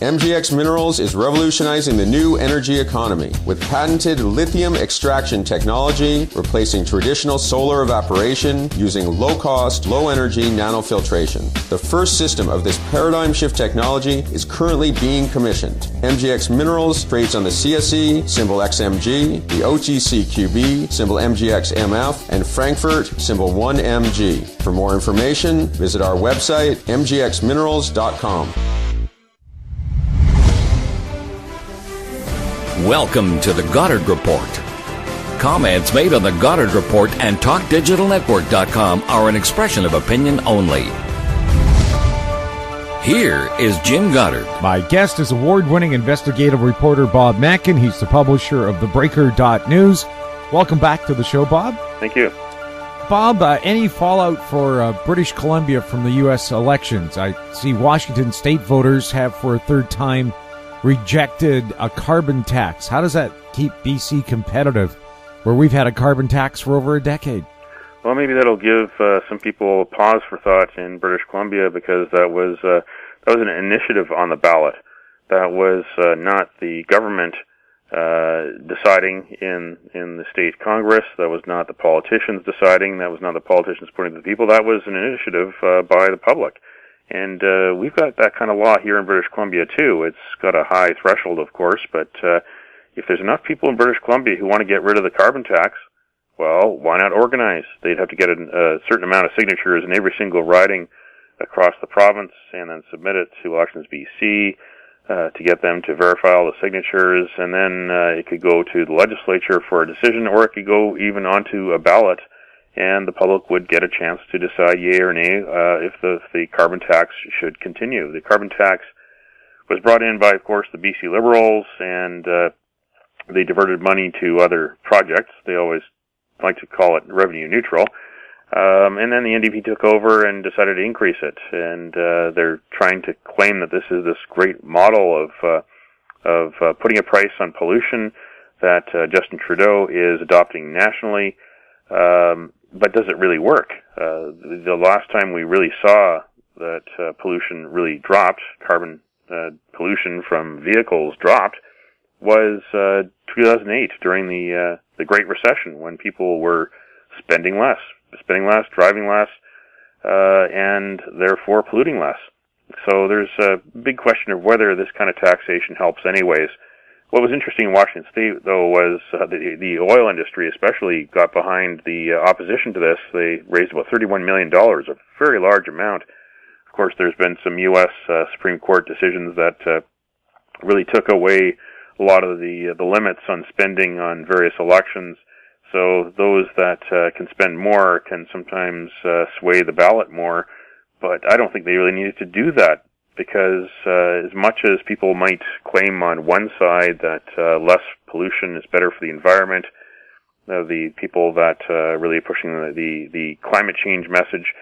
MGX Minerals is revolutionizing the new energy economy with patented lithium extraction technology, replacing traditional solar evaporation using low-cost, low-energy nanofiltration. The first system of this paradigm shift technology is currently being commissioned. MGX Minerals trades on the CSE, symbol XMG, the OTCQB, symbol MGXMF, and Frankfurt, symbol 1MG. For more information, visit our website, mgxminerals.com. Welcome to the Goddard Report. Comments made on the Goddard Report and TalkDigitalNetwork.com are an expression of opinion only. Here is Jim Goddard. My guest is award-winning investigative reporter Bob Mackin. He's the publisher of thebreaker.news. Welcome back to the show, Bob. Thank you. Bob, any fallout for British Columbia from the U.S. elections? I see Washington state voters have for a third time rejected a carbon tax. How does that keep BC competitive, where we've had a carbon tax for over a decade? Well, maybe that'll give some people pause for thought in British Columbia, because that was an initiative on the ballot. That was not the government deciding in the state Congress. That was not the politicians deciding. That was not the politicians putting to the people. That was an initiative by the public. And we've got that kind of law here in British Columbia, too. It's got a high threshold, of course, but if there's enough people in British Columbia who want to get rid of the carbon tax, well, why not organize? They'd have to get a certain amount of signatures in every single riding across the province and then submit it to Elections BC to get them to verify all the signatures, and then it could go to the legislature for a decision, or it could go even onto a ballot, and the public would get a chance to decide yea or nay if the carbon tax should continue. The carbon tax was brought in by, of course, the BC Liberals, and they diverted money to other projects. They always like to call it revenue neutral. And then the NDP took over and decided to increase it. And they're trying to claim that this is this great model of putting a price on pollution that Justin Trudeau is adopting nationally. But does it really work? The last time we really saw that pollution really dropped, carbon pollution from vehicles dropped, was 2008 during the Great Recession, when people were spending less, driving less, and therefore polluting less. So there's a big question of whether this kind of taxation helps anyways. What was interesting in Washington State, though, was the oil industry especially got behind the opposition to this. They raised about $31 million, a very large amount. Of course, there's been some U.S. Supreme Court decisions that really took away a lot of the limits on spending on various elections. So those that can spend more can sometimes sway the ballot more. But I don't think they really needed to do that, because as much as people might claim on one side that less pollution is better for the environment, the people that really are pushing the climate change message,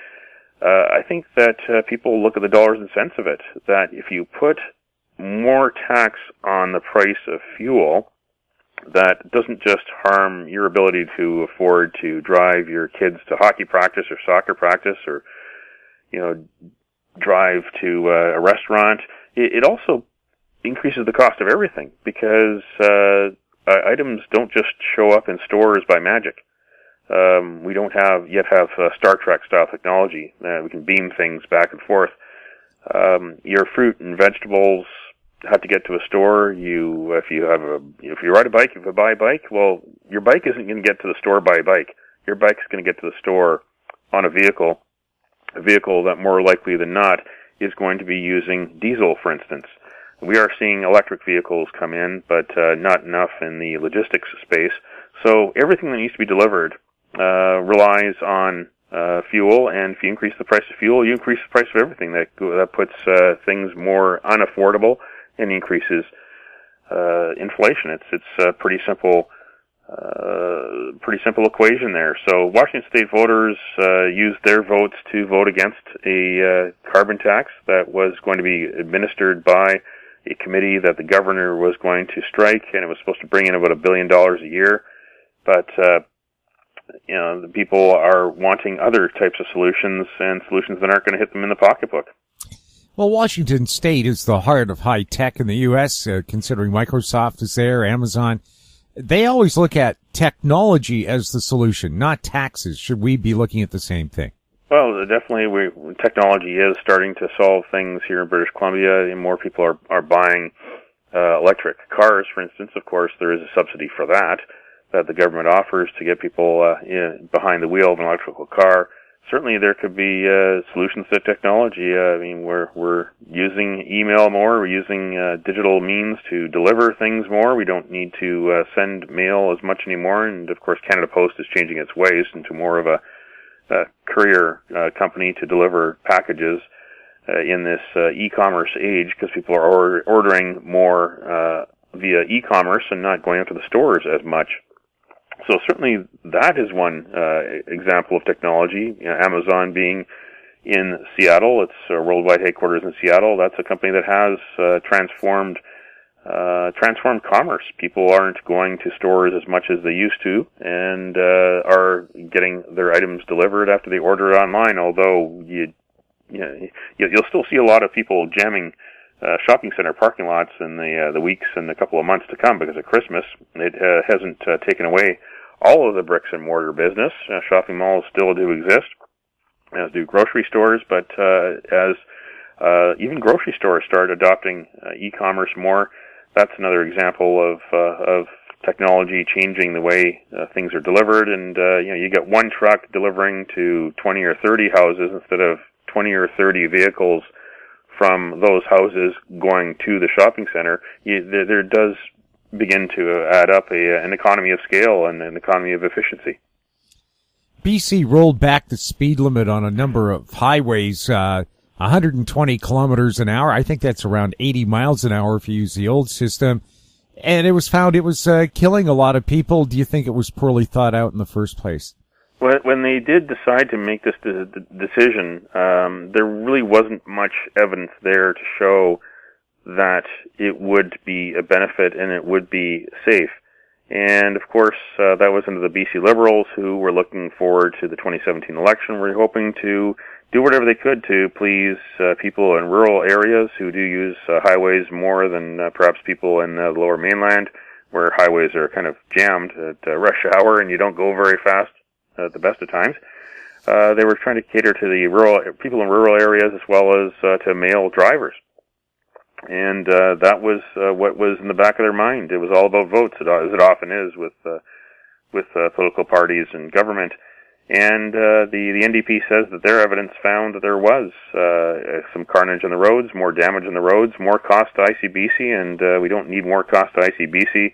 I think that people look at the dollars and cents of it, that if you put more tax on the price of fuel, that doesn't just harm your ability to afford to drive your kids to hockey practice or soccer practice, or drive to a restaurant. It also increases the cost of everything, because items don't just show up in stores by magic. We don't yet have Star Trek style technology. We can beam things back and forth. Your fruit and vegetables have to get to a store. If you ride a bike, if you buy a bike, well, your bike isn't going to get to the store by a bike. Your bike is going to get to the store on a vehicle that more likely than not is going to be using diesel, for instance. We are seeing electric vehicles come in, but not enough in the logistics space. So everything that needs to be delivered relies on fuel, and if you increase the price of fuel, you increase the price of everything. That puts things more unaffordable and increases inflation. It's a pretty simple equation there. So Washington State voters used their votes to vote against a carbon tax that was going to be administered by a committee that the governor was going to strike, and it was supposed to bring in about $1 billion a year. But the people are wanting other types of solutions, and solutions that aren't going to hit them in the pocketbook. Well, Washington State is the heart of high tech in the U.S., considering Microsoft is there, Amazon. They always look at technology as the solution, not taxes. Should we be looking at the same thing? Well, definitely, technology is starting to solve things here in British Columbia, and more people are buying electric cars, for instance. Of course, there is a subsidy for that the government offers to get people behind the wheel of an electrical car. Certainly, there could be solutions to technology. I mean, we're using email more. We're using digital means to deliver things more. We don't need to send mail as much anymore. And of course, Canada Post is changing its ways into more of a courier company to deliver packages in this e-commerce age, because people are ordering more via e-commerce and not going out to the stores as much. So certainly that is one example of technology. Amazon being in Seattle, its worldwide headquarters in Seattle, that's a company that has transformed commerce. People aren't going to stores as much as they used to, and are getting their items delivered after they order it online. Although you'll still see a lot of people jamming shopping center parking lots in the weeks and a couple of months to come because of Christmas. It hasn't taken away all of the bricks and mortar business. Shopping malls still do exist, as do grocery stores, but as even grocery stores start adopting e-commerce more, that's another example of technology changing the way things are delivered. And you get one truck delivering to 20 or 30 houses instead of 20 or 30 vehicles from those houses going to the shopping center. There does begin to add up an economy of scale and an economy of efficiency. BC rolled back the speed limit on a number of highways, 120 kilometers an hour. I think that's around 80 miles an hour if you use the old system. And it was found it was killing a lot of people. Do you think it was poorly thought out in the first place? When they did decide to make this decision, there really wasn't much evidence there to show that it would be a benefit and it would be safe. And of course, that was under the BC Liberals, who were looking forward to the 2017 election, were hoping to do whatever they could to please people in rural areas who do use highways more than perhaps people in the Lower Mainland, where highways are kind of jammed at rush hour and you don't go very fast at the best of times. They were trying to cater to the people in rural areas as well as to male drivers. And that was what was in the back of their mind. It was all about votes, as it often is with political parties and government. And the NDP says that their evidence found that there was some carnage on the roads, more damage on the roads, more cost to ICBC, and we don't need more cost to ICBC.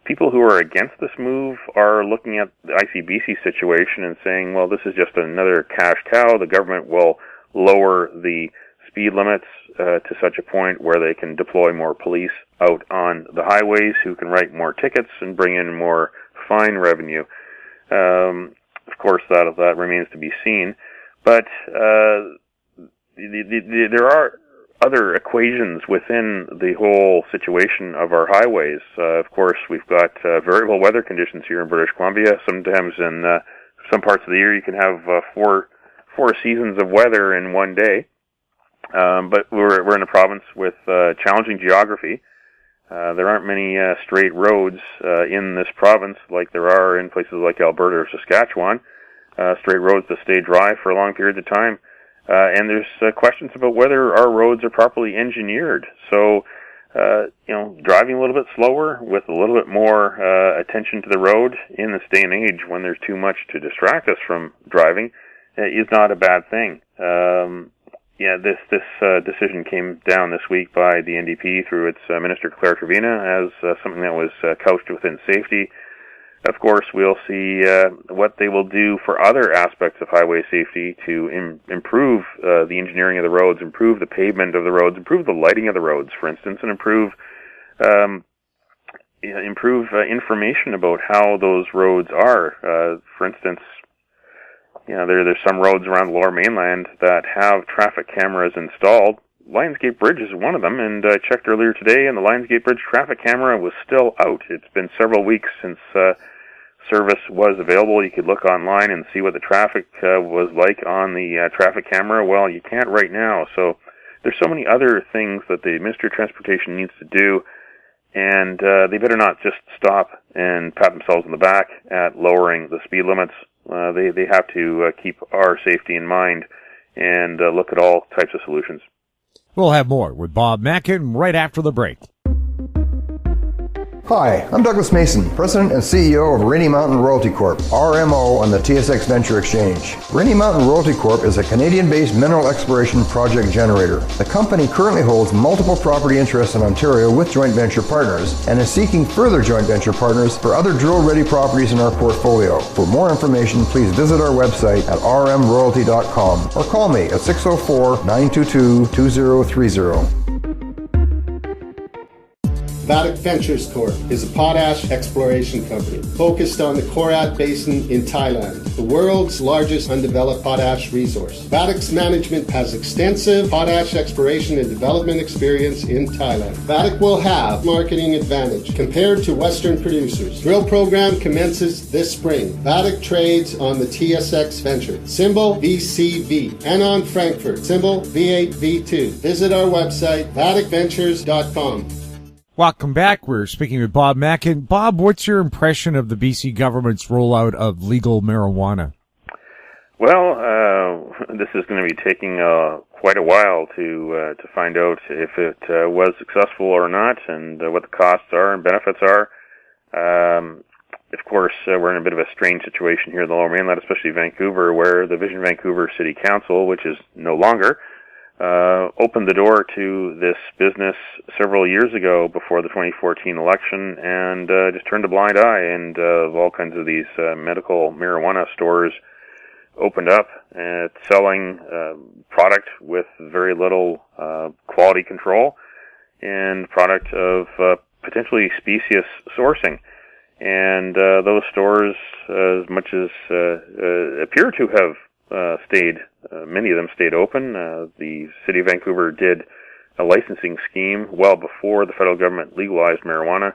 People who are against this move are looking at the ICBC situation and saying, well, this is just another cash cow. The government will lower the speed limits to such a point where they can deploy more police out on the highways who can write more tickets and bring in more fine revenue. Of course, that remains to be seen. But there are other equations within the whole situation of our highways. Of course, we've got variable weather conditions here in British Columbia. Sometimes in some parts of the year you can have four seasons of weather in one day. But we're in a province with challenging geography. There aren't many straight roads in this province like there are in places like Alberta or Saskatchewan. Straight roads that stay dry for long periods of time. And there's questions about whether our roads are properly engineered. So, driving a little bit slower with a little bit more attention to the road in this day and age when there's too much to distract us from driving is not a bad thing. This decision came down this week by the NDP through its Minister Claire Trevena as something that was couched within safety. Of course, we'll see what they will do for other aspects of highway safety to improve the engineering of the roads, improve the pavement of the roads, improve the lighting of the roads, for instance, and improve information about how those roads are. For instance, there's some roads around the Lower Mainland that have traffic cameras installed. Lionsgate Bridge is one of them, and I checked earlier today, and the Lionsgate Bridge traffic camera was still out. It's been several weeks since service was available. You could look online and see what the traffic was like on the traffic camera. Well, you can't right now, so there's so many other things that the Ministry of Transportation needs to do, and they better not just stop and pat themselves on the back at lowering the speed limits. They have to keep our safety in mind and look at all types of solutions. We'll have more with Bob Mackin right after the break. Hi, I'm Douglas Mason, President and CEO of Rainy Mountain Royalty Corp., RMO, on the TSX Venture Exchange. Rainy Mountain Royalty Corp. is a Canadian-based mineral exploration project generator. The company currently holds multiple property interests in Ontario with joint venture partners and is seeking further joint venture partners for other drill-ready properties in our portfolio. For more information, please visit our website at rmroyalty.com or call me at 604-922-2030. Vatic Ventures Corp. is a potash exploration company focused on the Korat Basin in Thailand, the world's largest undeveloped potash resource. Vatic's management has extensive potash exploration and development experience in Thailand. Vatic will have marketing advantage compared to Western producers. Drill program commences this spring. Vatic trades on the TSX Venture, symbol VCV, and on Frankfurt, symbol V8V2. Visit our website, vaticventures.com. Welcome back. We're speaking with Bob Mackin. Bob, what's your impression of the BC government's rollout of legal marijuana? Well, this is going to be taking quite a while to find out if it was successful or not, and what the costs are and benefits are. Of course, we're in a bit of a strange situation here in the Lower Mainland, especially Vancouver, where the Vision Vancouver City Council, which is no longer, opened the door to this business several years ago before the 2014 election, and just turned a blind eye, and all kinds of these medical marijuana stores opened up, selling product with very little quality control and product of potentially specious sourcing. And those stores, as much as appear to have stayed, many of them stayed open. The City of Vancouver did a licensing scheme well before the federal government legalized marijuana.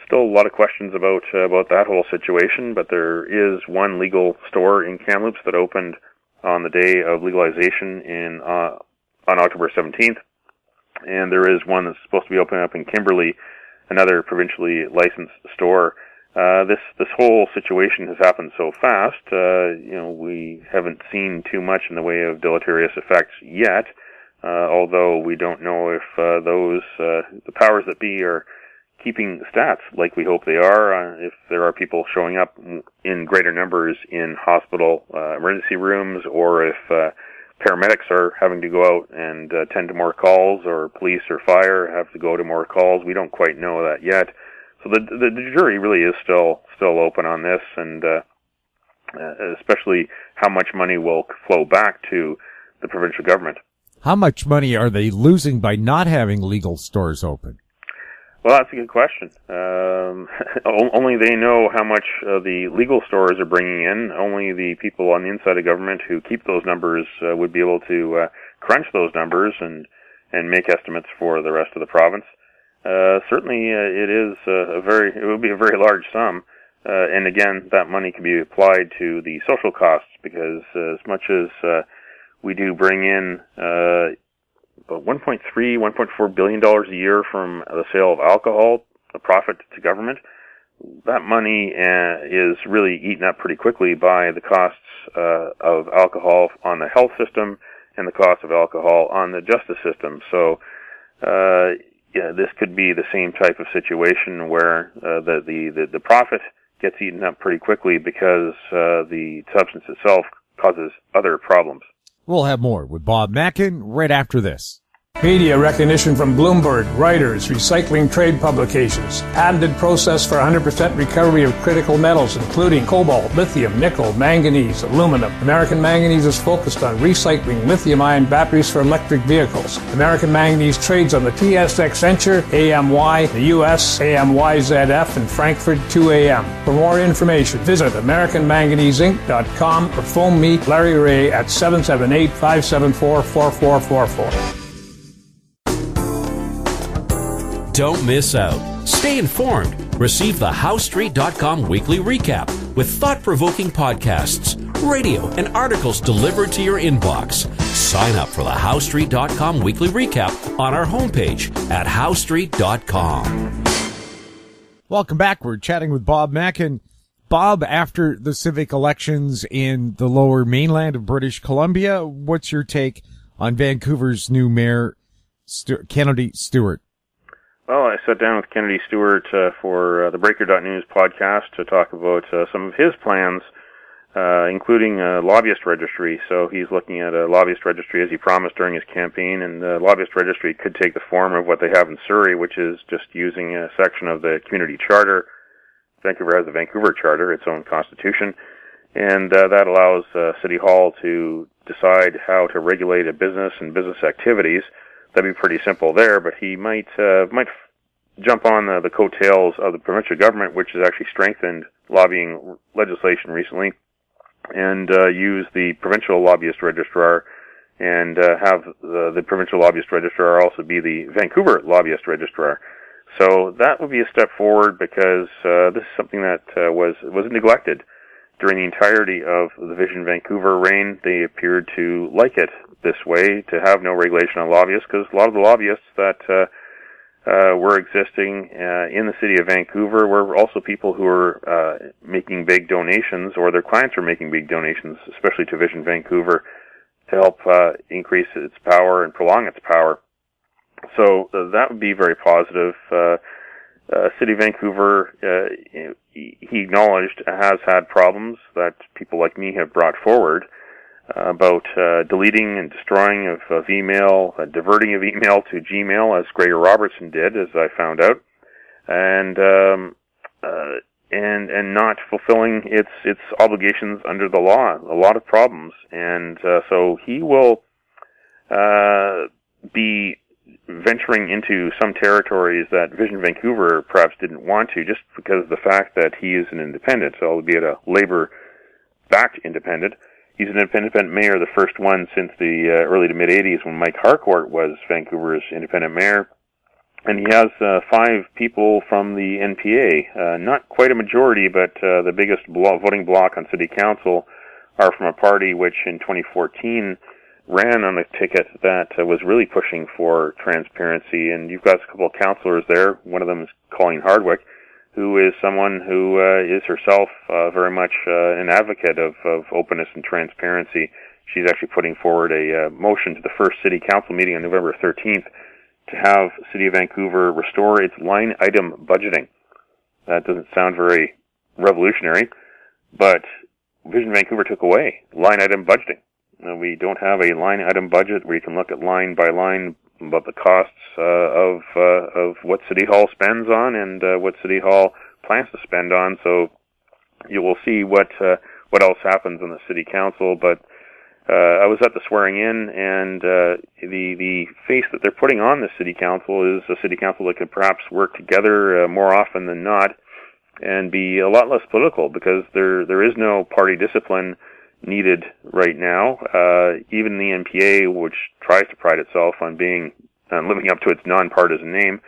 Still a lot of questions about that whole situation, but there is one legal store in Kamloops that opened on the day of legalization on October 17th, and there is one that's supposed to be opening up in Kimberley, another provincially licensed store. This whole situation has happened so fast. We haven't seen too much in the way of deleterious effects yet, although we don't know if the powers that be are keeping stats like we hope they are, if there are people showing up in greater numbers in hospital emergency rooms, or if paramedics are having to go out and tend to more calls, or police or fire have to go to more calls. We don't quite know that yet. So the jury really is still open on this, and especially how much money will flow back to the provincial government. How much money are they losing by not having legal stores open? Well, that's a good question. Only they know how much the legal stores are bringing in. Only the people on the inside of government who keep those numbers would be able to crunch those numbers and make estimates for the rest of the province. Certainly, it would be a very large sum, and again, that money can be applied to the social costs, because as much as we do bring in about $1.4 billion a year from the sale of alcohol, a profit to government, that money is really eaten up pretty quickly by the costs of alcohol on the health system and the cost of alcohol on the justice system. So, this could be the same type of situation where the profit gets eaten up pretty quickly because the substance itself causes other problems. We'll have more with Bob Mackin right after this. Media recognition from Bloomberg, Reuters, recycling trade publications. Patented process for 100% recovery of critical metals, including cobalt, lithium, nickel, manganese, aluminum. American Manganese is focused on recycling lithium-ion batteries for electric vehicles. American Manganese trades on the TSX Venture, AMY, the US, AMYZF, and Frankfurt 2AM. For more information, visit AmericanManganeseInc.com or phone me, Larry Ray, at 778-574-4444. Don't miss out. Stay informed. Receive the HowStreet.com weekly recap with thought-provoking podcasts, radio, and articles delivered to your inbox. Sign up for the HowStreet.com weekly recap on our homepage at HowStreet.com. Welcome back. We're chatting with Bob Mackin. Bob, after the civic elections in the Lower Mainland of British Columbia, what's your take on Vancouver's new mayor, Kennedy Stewart? Well, I sat down with Kennedy Stewart for the Breaker.News podcast to talk about some of his plans, including a lobbyist registry. So he's looking at a lobbyist registry as he promised during his campaign, and the lobbyist registry could take the form of what they have in Surrey, which is just using a section of the community charter. Vancouver has a Vancouver Charter, its own constitution, and that allows City Hall to decide how to regulate a business and business activities. That'd be pretty simple there, but he might jump on the coattails of the provincial government, which has actually strengthened lobbying legislation recently, and use the provincial lobbyist registrar and have the provincial lobbyist registrar also be the Vancouver lobbyist registrar. So that would be a step forward because this is something that was neglected during the entirety of the Vision Vancouver reign. They appeared to like it this way, to have no regulation on lobbyists, because a lot of the lobbyists that were existing in the city of Vancouver were also people who were making big donations, or their clients were making big donations, especially to Vision Vancouver, to help increase its power and prolong its power. So that would be very positive. City of Vancouver, he acknowledged, has had problems that people like me have brought forward about deleting and destroying of email, diverting of email to Gmail, as Gregor Robertson did, as I found out, and not fulfilling its obligations under the law. A lot of problems, and so he will be venturing into some territories that Vision Vancouver perhaps didn't want to, just because of the fact that he is an independent, albeit a Labour-backed independent. He's an independent mayor, the first one since the early to mid-'80s when Mike Harcourt was Vancouver's independent mayor. And he has 5 people from the NPA, not quite a majority, but the biggest voting bloc on city council are from a party which in 2014 ran on a ticket that was really pushing for transparency. And you've got a couple of councillors there. One of them is Colleen Hardwick, who is someone who is herself very much an advocate of openness and transparency. She's actually putting forward a motion to the first city council meeting on November 13th to have City of Vancouver restore its line item budgeting. That doesn't sound very revolutionary, but Vision Vancouver took away line item budgeting. We don't have a line item budget where you can look at line by line about the costs of what City Hall spends on and what City Hall plans to spend on. So you will see what else happens in the City Council. But I was at the swearing in, and the face that they're putting on the City Council is a City Council that could perhaps work together more often than not and be a lot less political, because there is no party discipline needed right now. Even the NPA, which tries to pride itself on being living up to its nonpartisan name,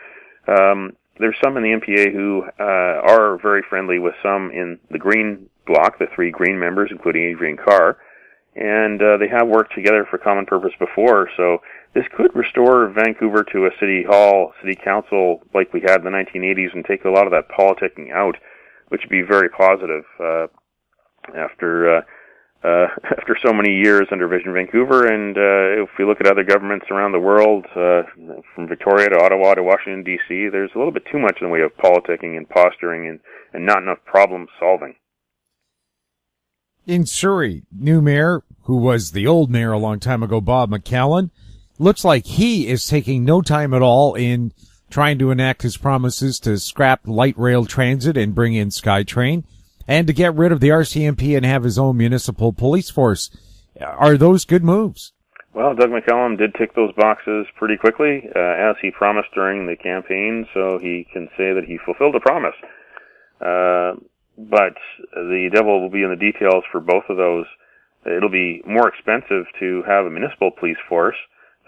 there's some in the NPA who are very friendly with some in the Green bloc, the 3 Green members, including Adrian Carr, and they have worked together for common purpose before. So this could restore Vancouver to a city hall, city council like we had in the 1980s, and take a lot of that politicking out, which would be very positive after so many years under Vision Vancouver. And if we look at other governments around the world, from Victoria to Ottawa to Washington, D.C., there's a little bit too much in the way of politicking and posturing and not enough problem solving. In Surrey, new mayor, who was the old mayor a long time ago, Bob McCallum, looks like he is taking no time at all in trying to enact his promises to scrap light rail transit and bring in SkyTrain, and to get rid of the RCMP and have his own municipal police force. Are those good moves? Well, Doug McCallum did tick those boxes pretty quickly, as he promised during the campaign, so he can say that he fulfilled a promise. But the devil will be in the details for both of those. It'll be more expensive to have a municipal police force.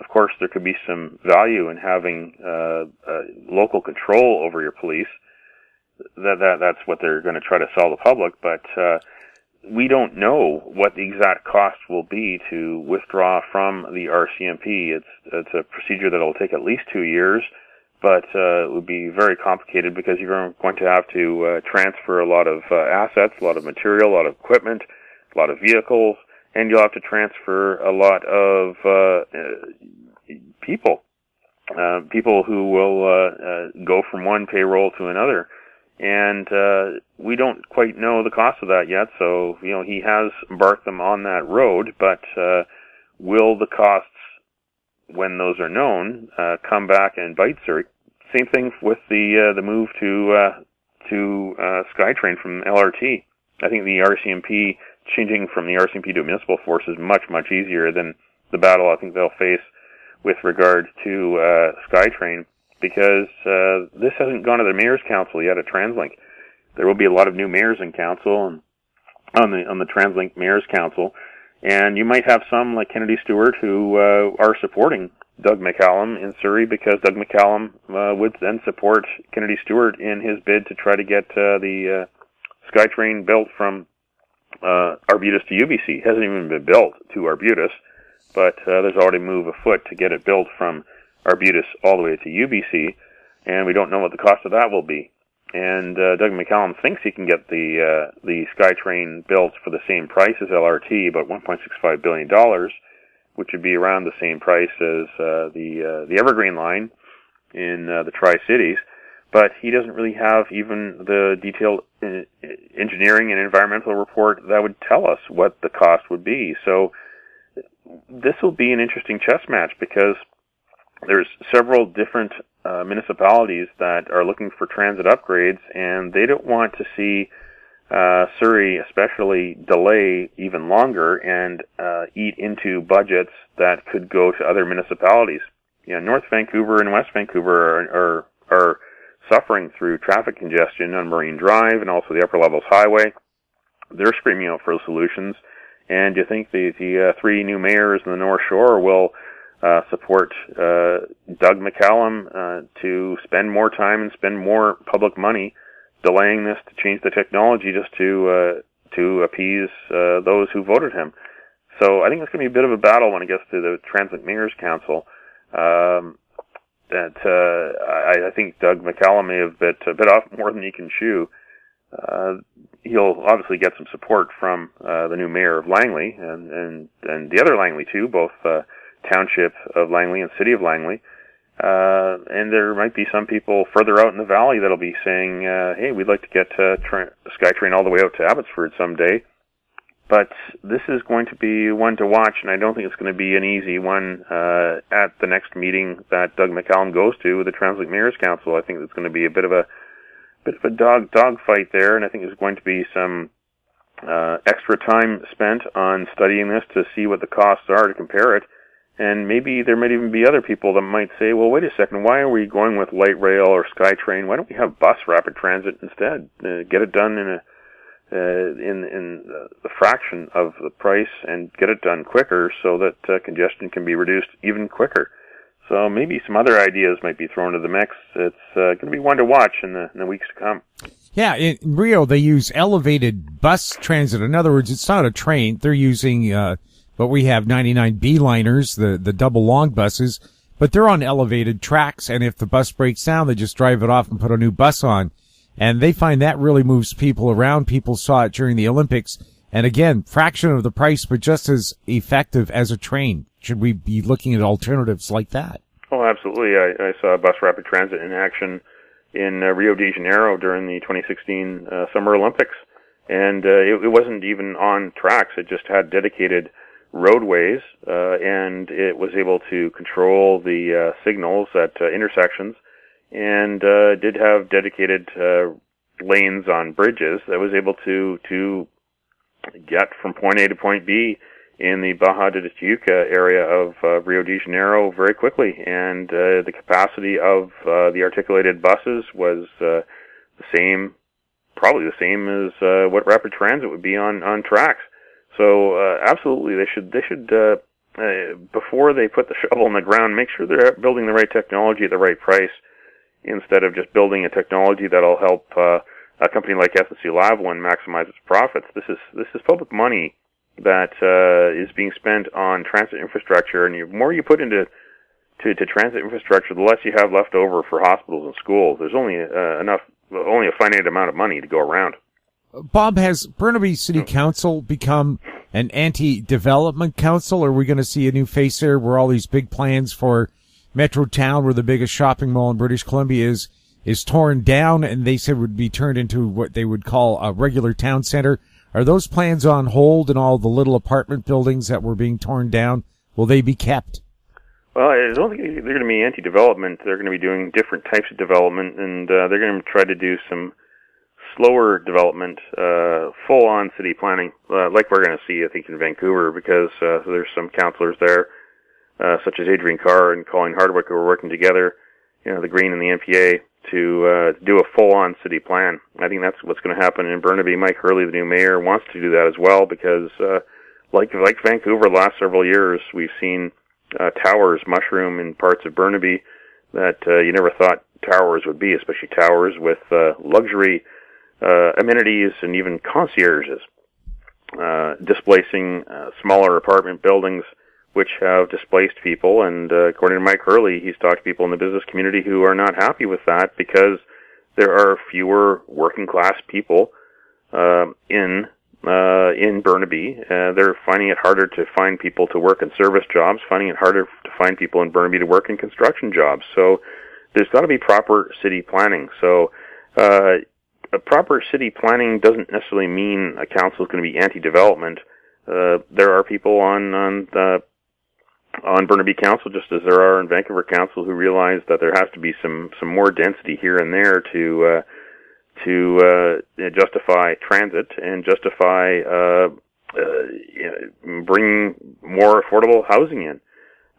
Of course, there could be some value in having local control over your police. That's what they're going to try to sell the public. But we don't know what the exact cost will be to withdraw from the RCMP. It's a procedure that will take at least 2 years, but it would be very complicated because you're going to have to transfer a lot of assets, a lot of material, a lot of equipment, a lot of vehicles, and you'll have to transfer a lot of people who will go from one payroll to another. And we don't quite know the cost of that yet, so he has embarked them on that road, but will the costs, when those are known, come back and bite Surrey? Same thing with the move to SkyTrain from LRT. I think the RCMP, changing from the RCMP to a municipal force, is much, much easier than the battle I think they'll face with regard to SkyTrain, because this hasn't gone to the Mayor's Council yet at TransLink. There will be a lot of new mayors in council and on the TransLink Mayor's Council, and you might have some like Kennedy Stewart who are supporting Doug McCallum in Surrey, because Doug McCallum would then support Kennedy Stewart in his bid to try to get the SkyTrain built from Arbutus to UBC. It hasn't even been built to Arbutus, but there's already a move afoot to get it built from Arbutus all the way to UBC, and we don't know what the cost of that will be. And Doug McCallum thinks he can get the SkyTrain built for the same price as LRT, about $1.65 billion, which would be around the same price as the Evergreen line in the Tri-Cities. But he doesn't really have even the detailed engineering and environmental report that would tell us what the cost would be. So this will be an interesting chess match, because there's several different municipalities that are looking for transit upgrades, and they don't want to see Surrey especially delay even longer and eat into budgets that could go to other municipalities. North Vancouver and West Vancouver are suffering through traffic congestion on Marine Drive and also the Upper Levels Highway. They're screaming out for solutions. And do you think the three new mayors in the North Shore will support Doug McCallum to spend more time and spend more public money delaying this to change the technology just to appease those who voted him? So I think it's going to be a bit of a battle when it gets to the TransLink Mayor's Council. I think Doug McCallum may have bit off more than he can chew. He'll obviously get some support from the new mayor of Langley and the other Langley too, both Township of Langley and City of Langley. And there might be some people further out in the valley that'll be saying, hey, we'd like to get SkyTrain all the way out to Abbotsford someday. But this is going to be one to watch, and I don't think it's going to be an easy one at the next meeting that Doug McCallum goes to with the TransLink Mayor's Council. I think it's going to be a bit of a dog fight there, and I think there's going to be some extra time spent on studying this to see what the costs are to compare it. And maybe there might even be other people that might say, well, wait a second, why are we going with light rail or SkyTrain? Why don't we have bus rapid transit instead? Get it done in the fraction of the price and get it done quicker so that congestion can be reduced even quicker. So maybe some other ideas might be thrown into the mix. It's going to be one to watch in the weeks to come. Yeah, in Rio, they use elevated bus transit. In other words, it's not a train. They're using what we have 99B liners, the double long buses, but they're on elevated tracks, and if the bus breaks down, they just drive it off and put a new bus on. And they find that really moves people around. People saw it during the Olympics. And again, fraction of the price, but just as effective as a train. Should we be looking at alternatives like that? Oh, absolutely. I saw bus rapid transit in action in Rio de Janeiro during the 2016 Summer Olympics. And it wasn't even on tracks. It just had dedicated roadways, and it was able to control the signals at intersections, and did have dedicated lanes on bridges that was able to get from point A to point B in the Baja de Tijuca area of Rio de Janeiro very quickly. And the capacity of the articulated buses was probably the same as what rapid transit would be on tracks. So absolutely, they should before they put the shovel in the ground, make sure they're building the right technology at the right price, instead of just building a technology that'll help a company like SNC-Lavalin maximize its profits. This is public money that is being spent on transit infrastructure, and the more you put into transit infrastructure, the less you have left over for hospitals and schools. There's only only a finite amount of money to go around. Bob, has Burnaby City Council become an anti-development council, or are we going to see a new face there where all these big plans for Metro Town, where the biggest shopping mall in British Columbia is torn down, and they said would be turned into what they would call a regular town center? Are those plans on hold, and all the little apartment buildings that were being torn down, will they be kept? Well, I don't think they're going to be anti-development. They're going to be doing different types of development, and they're going to try to do some slower development, full-on city planning, like we're going to see, I think, in Vancouver, because there's some councillors there, such as Adrian Carr and Colleen Hardwick, who are working together, the Green and the NPA, to do a full-on city plan. I think that's what's going to happen in Burnaby. Mike Hurley, the new mayor, wants to do that as well, because like Vancouver the last several years, we've seen towers mushroom in parts of Burnaby that you never thought towers would be, especially towers with luxury amenities and even concierges, displacing smaller apartment buildings which have displaced people. And according to Mike Hurley, he's talked to people in the business community who are not happy with that because there are fewer working class people in Burnaby. They're finding it harder to find people to work in service jobs, finding it harder to find people in Burnaby to work in construction jobs. So there's got to be proper city planning. So a proper city planning doesn't necessarily mean a council is going to be anti-development. There are people on Burnaby Council, just as there are in Vancouver Council, who realize that there has to be some more density here and there to justify transit and justify bringing more affordable housing in.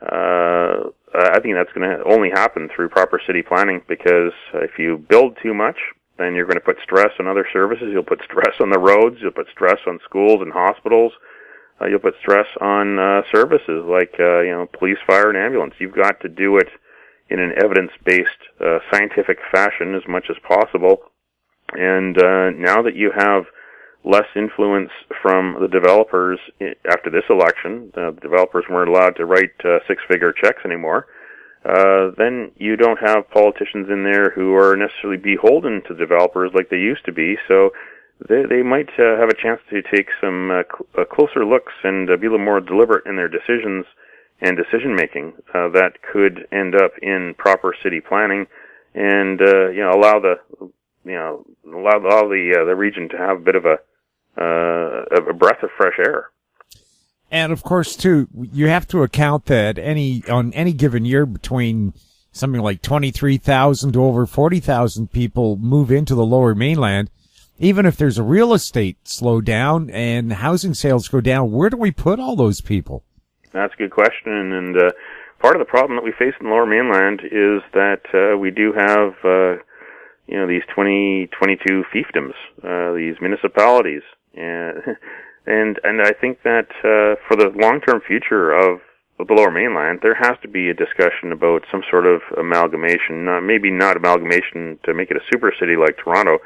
I think that's going to only happen through proper city planning, because if you build too much, then you're going to put stress on other services. You'll put stress on the roads. You'll put stress on schools and hospitals. You'll put stress on services like police, fire, and ambulance. You've got to do it in an evidence-based, scientific fashion as much as possible. And now that you have less influence from the developers after this election, the developers weren't allowed to write six-figure checks anymore, then you don't have politicians in there who are necessarily beholden to developers like they used to be. So they might have a chance to take some closer looks and be a little more deliberate in their decisions and decision-making that could end up in proper city planning and allow the region to have a bit of a breath of fresh air. And of course, too, you have to account that on any given year between something like 23,000 to over 40,000 people move into the Lower Mainland. Even if there's a real estate slowdown and housing sales go down, where do we put all those people? That's a good question. And part of the problem that we face in the Lower Mainland is that we do have these 22 fiefdoms, these municipalities, and I think that for the long-term future of the Lower Mainland, there has to be a discussion about some sort of amalgamation. Maybe not amalgamation to make it a super city like Toronto,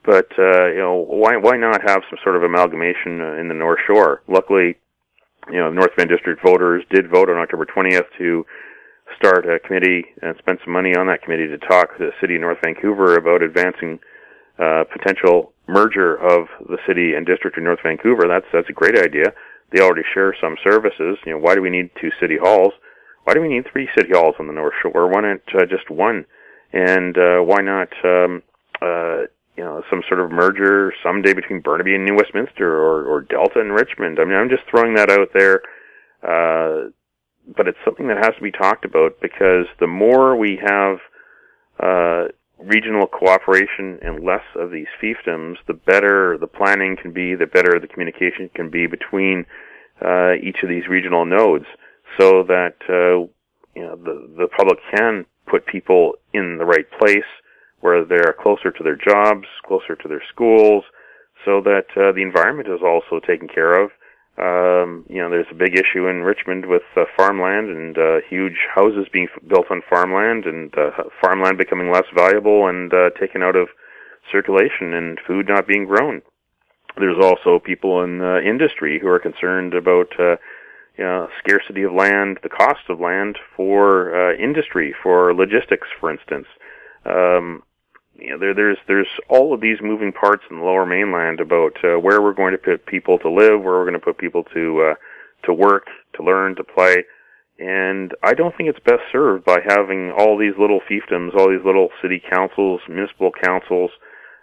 but why not have some sort of amalgamation in the North Shore? Luckily, North Van District voters did vote on October 20th to start a committee and spend some money on that committee to talk to the city of North Vancouver about advancing potential merger of the city and district of North Vancouver. That's a great idea. They already share some services. Why do we need two city halls? Why do we need three city halls on the North Shore? Why not just one? And why not some sort of merger someday between Burnaby and New Westminster or Delta and Richmond? I mean, I'm just throwing that out there. But it's something that has to be talked about, because the more we have regional cooperation and less of these fiefdoms, the better the planning can be, the better the communication can be between each of these regional nodes, so that the public can put people in the right place where they're closer to their jobs, closer to their schools, so that the environment is also taken care of. There's a big issue in Richmond with farmland and huge houses being built on farmland, and farmland becoming less valuable and taken out of circulation and food not being grown. There's also people in industry who are concerned about scarcity of land, the cost of land for industry, for logistics, for instance. There's all of these moving parts in the Lower Mainland about where we're going to put people to live, where we're going to put people to work, to learn, to play. And I don't think it's best served by having all these little fiefdoms, all these little city councils, municipal councils,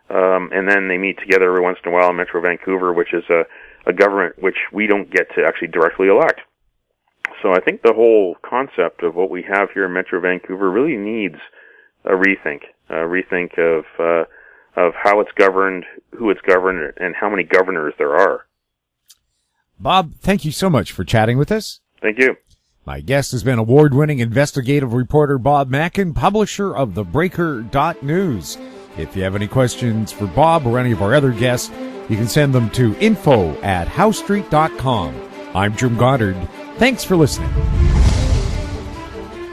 and then they meet together every once in a while in Metro Vancouver, which is a government which we don't get to actually directly elect. So I think the whole concept of what we have here in Metro Vancouver really needs a rethink of how it's governed, who it's governed, and how many governors there are. Bob, thank you so much for chatting with us. Thank you. My guest has been award-winning investigative reporter Bob Mackin, publisher of thebreaker.news. If you have any questions for Bob or any of our other guests, you can send them to info@howstreet.com. I'm Jim Goddard. Thanks for listening.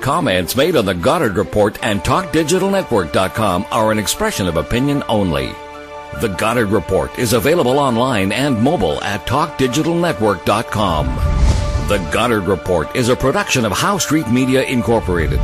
Comments made on the Goddard Report and TalkDigitalNetwork.com are an expression of opinion only. The Goddard Report is available online and mobile at TalkDigitalNetwork.com. The Goddard Report is a production of How Street Media Incorporated.